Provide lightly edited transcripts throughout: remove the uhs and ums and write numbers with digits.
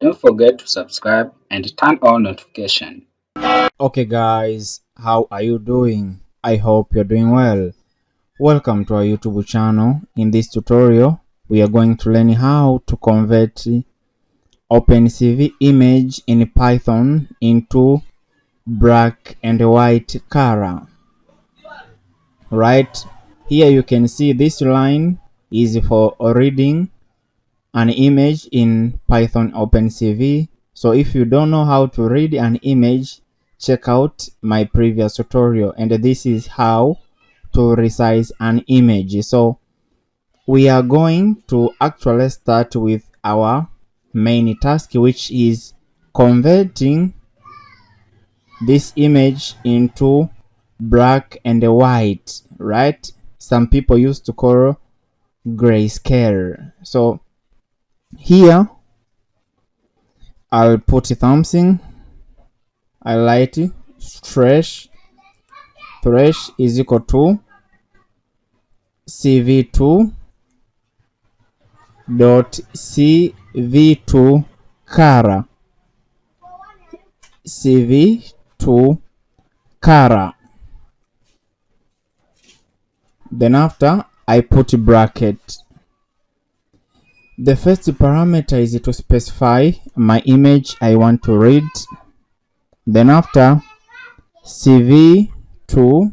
Don't forget to subscribe and turn on notification. Okay guys, how are you doing? I hope you're doing well. Welcome to our YouTube channel. In this tutorial, we are going to learn how to convert OpenCv image in Python into black and white color. Right here you can see this line is for reading an image in Python OpenCv. So if you don't know how to read an image, check out my previous tutorial, and this is how to resize an image. So we are going to actually start with our main task, which is converting this image into black and white, right? Some people used to call grayscale. So here I'll put something. I write thresh is equal to cv2 dot cv2 color cv2 color. Then after I put bracket. The first parameter is to specify my image I want to read. Then after cv2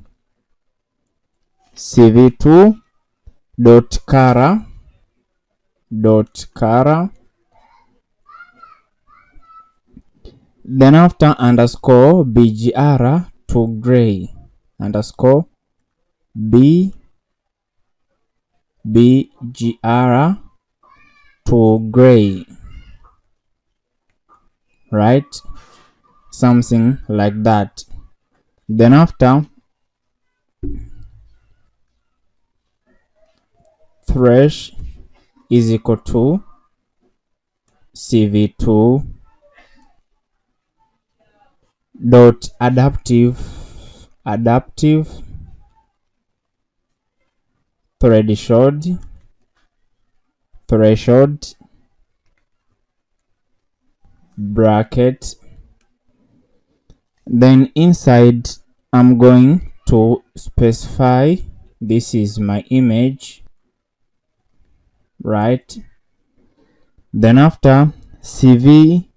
dot color then after underscore bgr to gray underscore bgr to gray, right? Something like that. Then after thresh is equal to cv2 dot adaptive threshold bracket. Then inside I'm going to specify this is my image, right? Then after cv2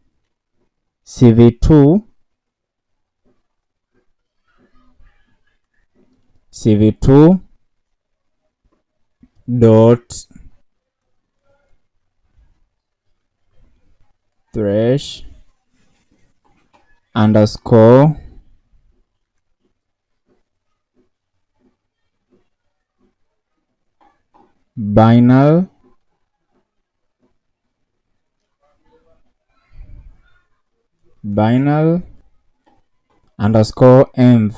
dot thresh underscore binary underscore env,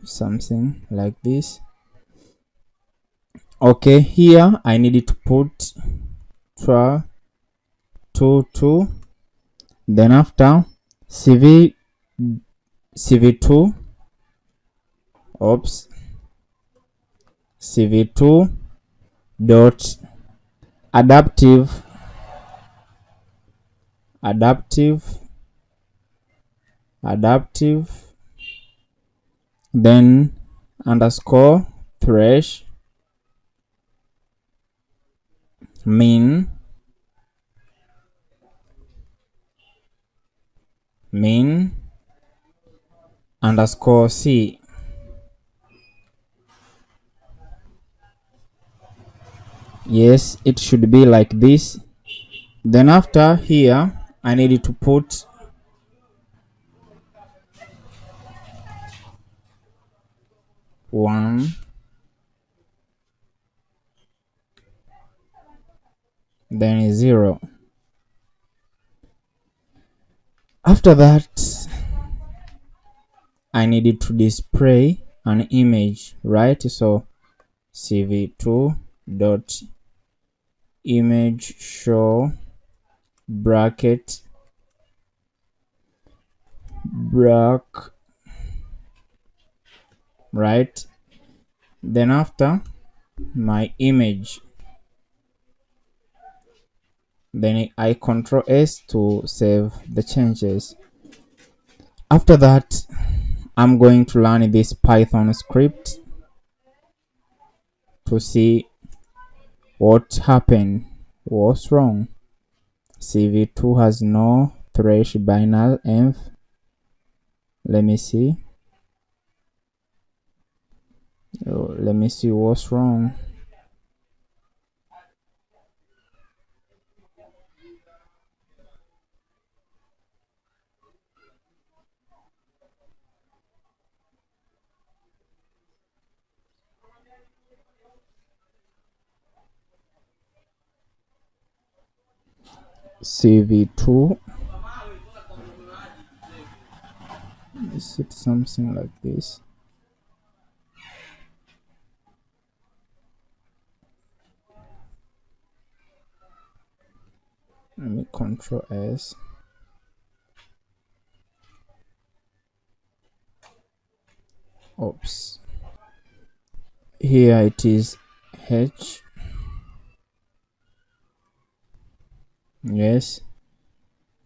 something like this. Okay, here I needed to put 2 then after cv2 cv2 dot adaptive then underscore thresh mean underscore c. Yes, it should be like this. Then after here I needed to put one, then 0. After that I needed to display an image, right? So cv2 dot image show bracket right? Then after my image then I Ctrl S to save the changes. After that, I'm going to run this Python script to see what happened, what's wrong. CV2 has no thresh binary env. Let me see. Let me see what's wrong. CV2, is it something like this? Let me Control S. Oops. Here it is H. Yes.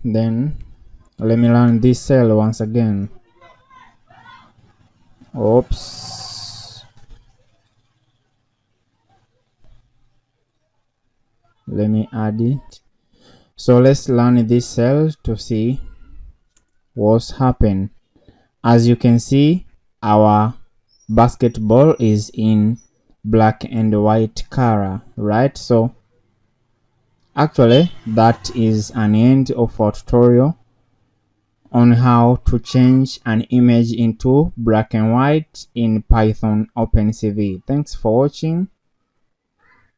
Then let me run this cell once again. Oops. Let me add it. So let's run this cell to see what's happened. As you can see, our basketball is in black and white color, right? So actually that is an end of our tutorial on how to change an image into black and white in Python OpenCv. Thanks for watching.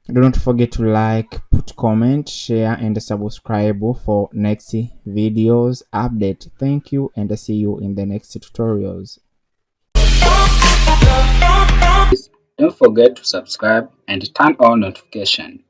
Don't forget to like, put comment, share and subscribe for next videos update. Thank you and see you in the next tutorials. Don't forget to subscribe and turn on notification.